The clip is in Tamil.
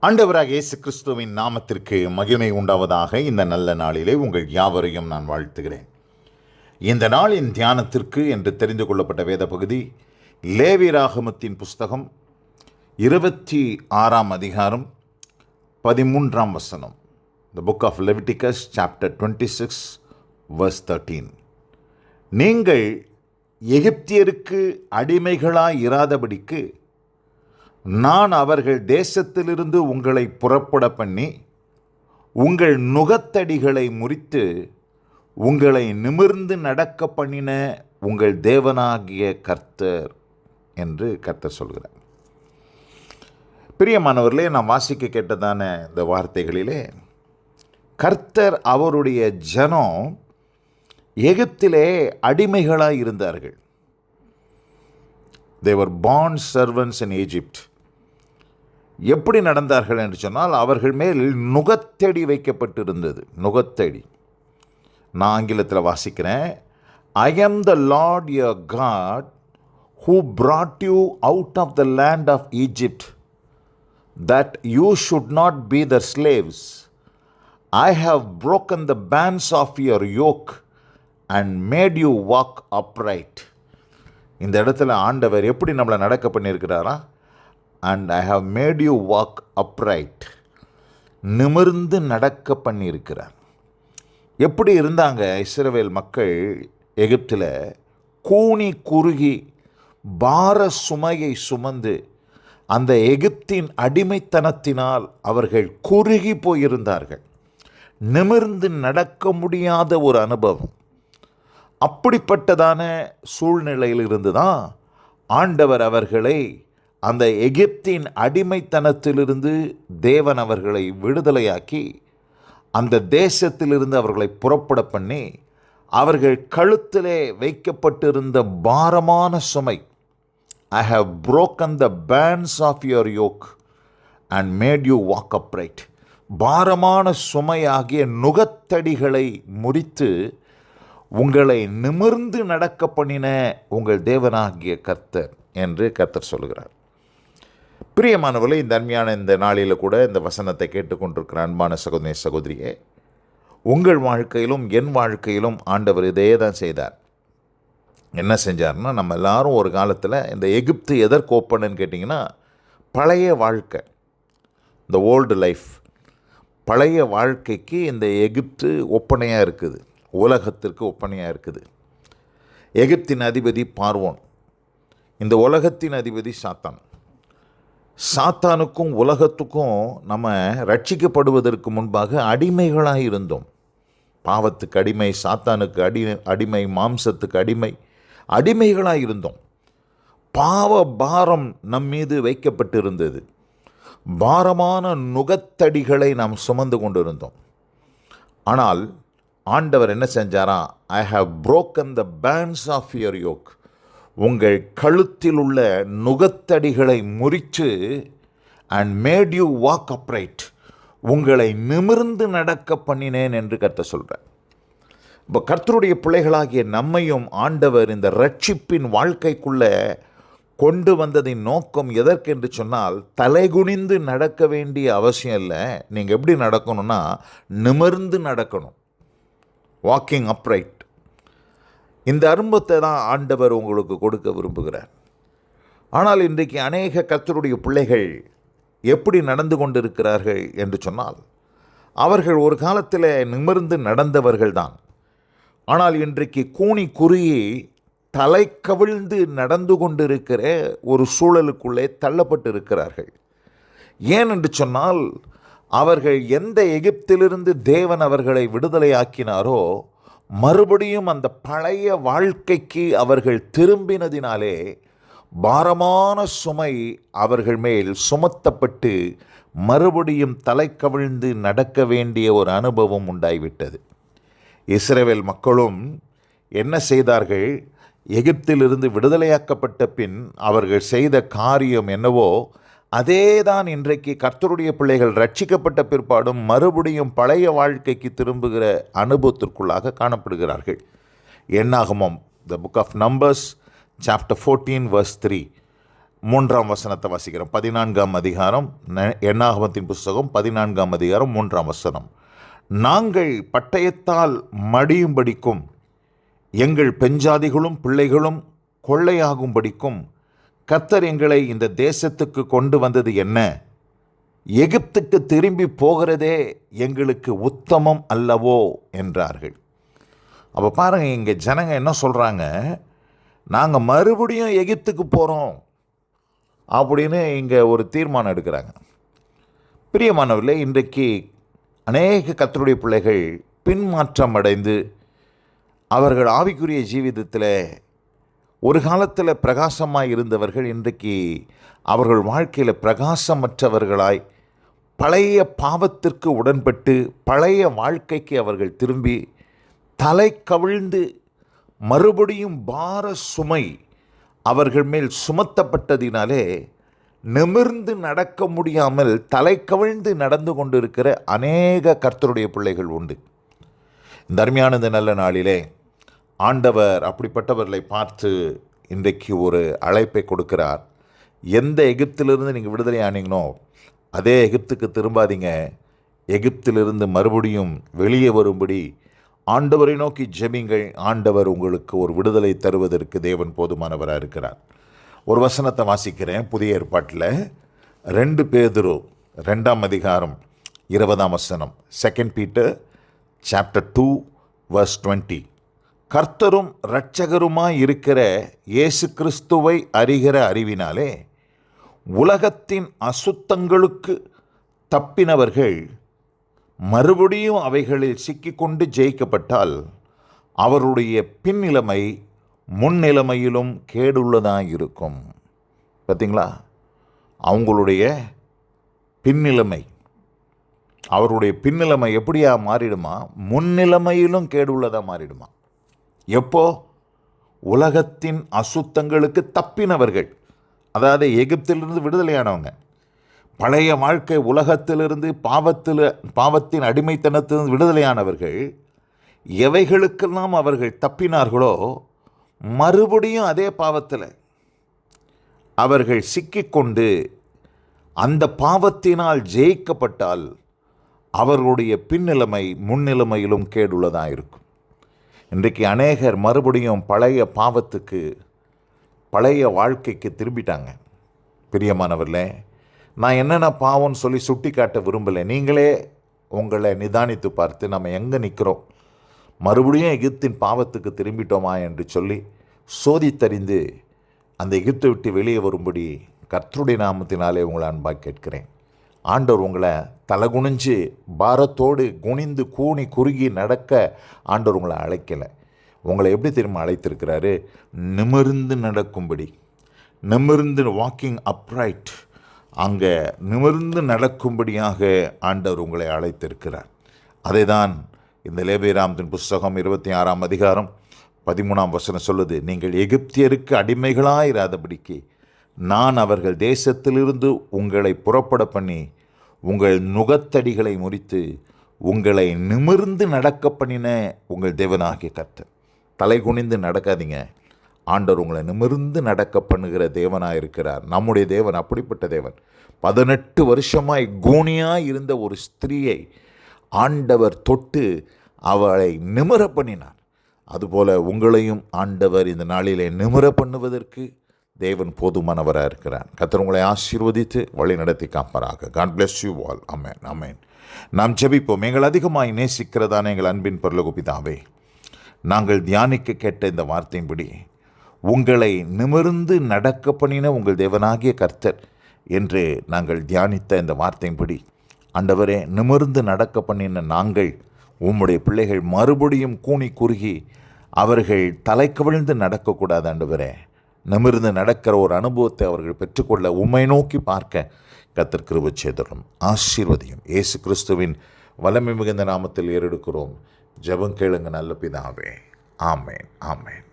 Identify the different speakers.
Speaker 1: ஆண்டவராக இயேசு கிறிஸ்துவின் நாமத்திற்கு மகிமை உண்டாவதாக. இந்த நல்ல நாளிலே உங்கள் யாவரையும் நான் வாழ்த்துகிறேன். இந்த நாளின் தியானத்திற்கு என்று தெரிந்து கொள்ளப்பட்ட வேத பகுதி லேவியராகமத்தின் புஸ்தகம் 26 அதிகாரம் 13 வசனம். The book of Leviticus chapter 26 verse 13. நீங்கள் எகிப்தியருக்கு அடிமைகளாய் இராதபடிக்கு நான் அவர்கள் தேசத்திலிருந்து உங்களை புறப்பட பண்ணி உங்கள் நுகத்தடிகளை முறித்து உங்களை நிமிர்ந்து நடக்க பண்ணின உங்கள் தேவனாகிய கர்த்தர் என்று கர்த்தர் சொல்கிறார். பிரியமானவர்களே, நாம் வாசிக்க கேட்டதான இந்த வார்த்தைகளிலே கர்த்தர் அவருடைய ஜனம் எகிப்திலே அடிமைகளாக இருந்தார்கள். They were bond servants in Egypt. எப்படி நடந்தார்கள் என்று சொன்னால், அவர்கள் மேல் நுகத்தடி வைக்கப்பட்டிருந்தது. நுகத்தடி. நான் ஆங்கிலத்தில் வாசிக்கிறேன். I am the Lord your God who brought you out of the land of Egypt, that you should not be the slaves. I have broken the bands of your yoke and made you walk upright. இந்த இடத்துல ஆண்டவர் எப்படி நம்மளை நடக்க பண்ணியிருக்கிறாரா? And I have made you walk upright. நிமிர்ந்து நடக்க பண்ணியிருக்கிறார். எப்படி இருந்தாங்க இஸ்ரவேல் மக்கள் எகிப்தில்? கூனி குறுகி பார சுமையை சுமந்து அந்த எகிப்தின் அடிமைத்தனத்தினால் அவர்கள் குறுகி போயிருந்தார்கள். நிமிர்ந்து நடக்க முடியாத ஒரு அனுபவம். அப்படிப்பட்டதான சூழ்நிலையில் இருந்து தான் ஆண்டவர் அவர்களை அந்த எகிப்தின் அடிமைத்தனத்திலிருந்து தேவன் அவர்களை விடுதலையாக்கி அந்த தேசத்திலிருந்து அவர்களை புறப்பட பண்ணி அவர்கள் கழுத்திலே வைக்கப்பட்டிருந்த பாரமான சுமை, I have broken the bands of your yoke and made you walk upright. பாரமான சுமையாகிய நுகத்தடிகளை முறித்து உங்களை நிமிர்ந்து நடக்க பண்ணின உங்கள் தேவனாகிய கர்த்தர் என்று கர்த்தர் சொல்கிறார். பிரியமானவர்களே, இந்த அருமையான இந்த நாளில் கூட இந்த வசனத்தை கேட்டுக்கொண்டிருக்கிற அன்பான சகோதரி சகோதரியே, உங்கள் வாழ்க்கையிலும் என் வாழ்க்கையிலும் ஆண்டவர் இதே தான் செய்தார். என்ன செஞ்சார்னா, நம்ம எல்லாரும் ஒரு காலத்தில் இந்த எகிப்து எதற்கு ஓப்பன்னு கேட்டிங்கன்னா, பழைய வாழ்க்கை, இந்த ஓல்டு லைஃப், பழைய வாழ்க்கைக்கு இந்த எகிப்து ஒப்பனையாக இருக்குது, உலகத்திற்கு ஒப்பனையாக இருக்குது. எகிப்தின் அதிபதி பார்வோன், இந்த உலகத்தின் அதிபதி சாத்தான். சாத்தானுக்கும் உலகத்துக்கும் நம்ம ரட்சிக்கப்படுவதற்கு முன்பாக அடிமைகளாக இருந்தோம். பாவத்துக்கு அடிமை, சாத்தானுக்கு அடிமை, மாம்சத்துக்கு அடிமைகளாக இருந்தோம். பாவ பாரம் நம் மீது வைக்கப்பட்டிருந்தது. பாரமான நுகத்தடிகளை நாம் சுமந்து கொண்டிருந்தோம். ஆனால் ஆண்டவர் என்ன செஞ்சாரா? I have broken the bands of your yoke. உங்கள் கழுத்தில் உள்ள நுகத்தடிகளை முறித்து and made you walk upright, உங்களை நிமிர்ந்து நடக்க பண்ணினேன் என்று கர்த்தர் சொல்கிறார். இப்போ கர்த்தருடைய பிள்ளைகளாகிய நம்மையும் ஆண்டவர் இந்த ரட்சிப்பின் வாழ்க்கைக்குள்ளே கொண்டு வந்ததின் நோக்கம் எதற்கென்று சொன்னால், தலைகுனிந்து நடக்க வேண்டிய அவசியம் இல்லை. நீங்கள் எப்படி நடக்கணும்னா, நிமிர்ந்து நடக்கணும். Walking upright. இந்த அரும்பத்தை தான் ஆண்டவர் உங்களுக்கு கொடுக்க விரும்புகிறார். ஆனால் இன்றைக்கு அநேக கர்த்தருடைய பிள்ளைகள் எப்படி நடந்து கொண்டிருக்கிறார்கள் என்று சொன்னால், அவர்கள் ஒரு காலத்தில் நிமிர்ந்து நடந்தவர்கள் தான். ஆனால் இன்றைக்கு கூனி குறுகி தலை கவிழ்ந்து நடந்து கொண்டிருக்கிற ஒரு சூழலுக்குள்ளே தள்ளப்பட்டு இருக்கிறார்கள். ஏன் என்று சொன்னால், அவர்கள் எந்த எகிப்திலிருந்து தேவன் அவர்களை விடுதலையாக்கினாரோ மறுபடியும் அந்த பழைய வாழ்க்கைக்கு அவர்கள் திரும்பினதினாலே பாரமான சுமை அவர்கள் மேல் சுமத்தப்பட்டு மறுபடியும் தலை கவிழ்ந்து நடக்க வேண்டிய ஒரு அனுபவம் உண்டாகிவிட்டது. இஸ்ரவேல் மக்களும் என்ன செய்தார்கள்? எகிப்திலிருந்து விடுதலையாக்கப்பட்ட பின் அவர்கள் செய்த காரியம் என்னவோ அதே தான் இன்றைக்கு கர்த்தருடைய பிள்ளைகள் ரட்சிக்கப்பட்ட பிற்பாடும் மறுபடியும் பழைய வாழ்க்கைக்கு திரும்புகிற அனுபவத்திற்குள்ளாக காணப்படுகிறார்கள். என்னாகமம், the book of Numbers chapter 14 verse 3. 3ஆம் வசனத்தை வாசிக்கிறோம். 14ஆம் அதிகாரம், எண்ணாகமத்தின் புஸ்தகம் 14ஆம் அதிகாரம் 3ஆம் வசனம். நாங்கள் பட்டயத்தால் மடியும்படிக்கும் எங்கள் பெஞ்சாதிகளும் பிள்ளைகளும் கொள்ளையாகும்படிக்கும் கர்த்தர் எங்களை இந்த தேசத்துக்கு கொண்டு வந்தது என்ன? எகிப்துக்கு திரும்பி போகிறதே எங்களுக்கு உத்தமம் அல்லவோ என்றார்கள். அப்போ பாருங்கள், இங்கே ஜனங்க என்ன சொல்கிறாங்க, நாங்கள் மறுபடியும் எகிப்துக்கு போகிறோம் அப்படின்னு இங்கே ஒரு தீர்மானம் எடுக்கிறாங்க. பிரியமானவர்களே, இன்றைக்கு அநேக கர்த்தருடைய பிள்ளைகள் பின்மாற்றம் அடைந்து அவர்கள் ஆவிக்குரிய ஜீவிதத்தில் ஒரு காலத்தில் பிரகாசமாக இருந்தவர்கள் இன்றைக்கு அவர்கள் வாழ்க்கையில் பிரகாசமற்றவர்களாய் பழைய பாவத்திற்கு உடன்பட்டு பழைய வாழ்க்கைக்கு அவர்கள் திரும்பி தலை கவிழ்ந்து மறுபடியும் பார சுமை அவர்கள் மேல் சுமத்தப்பட்டதினாலே நிமிர்ந்து நடக்க முடியாமல் தலை கவிழ்ந்து நடந்து கொண்டிருக்கிற அநேக கர்த்தருடைய பிள்ளைகள் உண்டு. இந்த அருமையான இந்த நல்ல நாளிலே ஆண்டவர் அப்படிப்பட்டவர்களை பார்த்து இன்றைக்கு ஒரு அழைப்பை கொடுக்கிறார். எந்த எகிப்திலிருந்து நீங்கள் விடுதலை ஆனீங்களோ அதே எகிப்துக்கு திரும்பாதீங்க. எகிப்திலிருந்து மறுபடியும் வெளியே வரும்படி ஆண்டவரை நோக்கி ஜெபிங்கள். ஆண்டவர் உங்களுக்கு ஒரு விடுதலை தருவதற்கு தேவன் போதுமானவராக இருக்கிறார். ஒரு வசனத்தை வாசிக்கிறேன். புதிய ஏற்பாட்டில் 2 பேதுரு 2ஆம் அதிகாரம் 20ஆம் வசனம். 2 Peter chapter 2 verse 20. கர்த்தரும் இரட்சகருமாய் இருக்கிற இயேசு கிறிஸ்துவை அறிகிற அறிவினாலே உலகத்தின் அசுத்தங்களுக்கு தப்பினவர்கள் மறுபடியும் அவைகளில் சிக்கிக்கொண்டு ஜெயிக்கப்பட்டால் அவருடைய பின்னிலைமை முன்னிலைமையிலும் கேடுள்ளதாக இருக்கும். பார்த்தீங்களா? அவங்களுடைய பின்னிலைமை, அவருடைய பின்னிலைமை எப்படியா மாறிடுமா? முன்னிலைமையிலும் கேடுள்ளதாக மாறிடுமா. எப்போ? உலகத்தின் அசுத்தங்களுக்கு தப்பினவர்கள், அதாவது எகிப்திலிருந்து விடுதலையானவங்க, பழைய வாழ்க்கை உலகத்திலிருந்து பாவத்தின் அடிமைத்தனத்திலிருந்து விடுதலையானவர்கள், எவைகளுக்கெல்லாம் அவர்கள் தப்பினார்களோ மறுபடியும் அதே பாவத்தில் அவர்கள் சிக்கிக்கொண்டு அந்த பாவத்தினால் ஜெயிக்கப்பட்டால் அவர்களுடைய பின்னிலைமை முன்னிலைமையிலும் கேடுள்ளதாக இருக்கும். இன்றைக்கு அநேகர் மறுபடியும் பழைய பாவத்துக்கு பழைய வாழ்க்கைக்கு திரும்பிட்டாங்க. பிரியமானவர்களே, நான் என்னென்ன பாவம்னு சொல்லி சுட்டி காட்ட விரும்பலை. நீங்களே உங்களை நிதானித்து பார்த்து நம்ம எங்கே நிற்கிறோம், மறுபடியும் எகிப்தின் பாவத்துக்கு திரும்பிட்டோமா என்று சொல்லி சோதித்தறிந்து அந்த எகிப்தை விட்டு வெளியே வரும்படி கர்த்தருடைய நாமத்தினாலே உங்களை அன்பாக கேட்கிறேன். ஆண்டவர் உங்களை தலகுனிஞ்சு பாரத்தோடு குனிந்து கூனி குறுகி நடக்க ஆண்டவர் உங்களை அழைக்கலை. உங்களை எப்படி திரும்ப அழைத்திருக்கிறாரு? நிமிர்ந்து நடக்கும்படி, நிமிர்ந்து வாக்கிங் அப்ரைட், அங்கே நிமிர்ந்து நடக்கும்படியாக ஆண்டவர் உங்களை அழைத்திருக்கிறார். அதை தான் இந்த லேவியராமத்தின் புஸ்தகம் 26ஆம் அதிகாரம் 13ஆம் வசனம் சொல்லுது. நீங்கள் எகிப்தியருக்கு அடிமைகளாயிராதபடிக்கு நான் அவர்கள் தேசத்திலிருந்து உங்களை புறப்பட பண்ணி உங்கள் நுகத்தடிகளை முறித்து உங்களை நிமிர்ந்து நடக்க பண்ணின உங்கள் தேவனாகிய கர்த்தர். தலை குனிந்து நடக்காதீங்க. ஆண்டவர் உங்களை நிமிர்ந்து நடக்க பண்ணுகிற தேவனாக இருக்கிறார். நம்முடைய தேவன் அப்படிப்பட்ட தேவன். 18 வருஷமாய் கூனியாய் இருந்த ஒரு ஸ்திரீயை ஆண்டவர் தொட்டு அவளை நிமிர பண்ணினார். அதுபோல் உங்களையும் ஆண்டவர் இந்த நாளிலே நிமிர பண்ணுவதற்கு தேவன் போதுமானவராக இருக்கிறார். கர்த்தர் உங்களை ஆசீர்வதித்து வழி நடத்தி காப்பாராக. God bless you all. ஆமென், ஆமென். நாம் ஜெபிப்போம். எங்கள் அதிகமாய் நேசிக்கிறதான எங்கள் அன்பின் பரலோக பிதாவே, நாங்கள் தியானிக்க கேட்ட இந்த வார்த்தையின்படி உங்களை நிமிர்ந்து நடக்க பண்ணின உங்கள் தேவனாகிய கர்த்தர் என்று நாங்கள் தியானித்த இந்த வார்த்தையின்படி ஆண்டவரே, நிமிர்ந்து நடக்க பண்ணின நாங்கள் உம்முடைய பிள்ளைகள் மறுபடியும் கூனி குறுகி அவர்கள் தலை கவிழ்ந்து நடக்கக்கூடாது. ஆண்டவரே, நிமிர்ந்து நடக்கிற ஒரு அனுபவத்தை அவர்கள் பெற்றுக்கொள்ள உம்மை நோக்கி பார்க்க கர்த்தர் கிருபை செய்தருளும். ஆசீர்வதியும். இயேசு கிறிஸ்துவின் வல்லமை மிகுந்த நாமத்தில் ஏறெடுக்கிறோம். ஜெபம் கேளுங்க நல்ல பிதாவே. ஆமென், ஆமென்.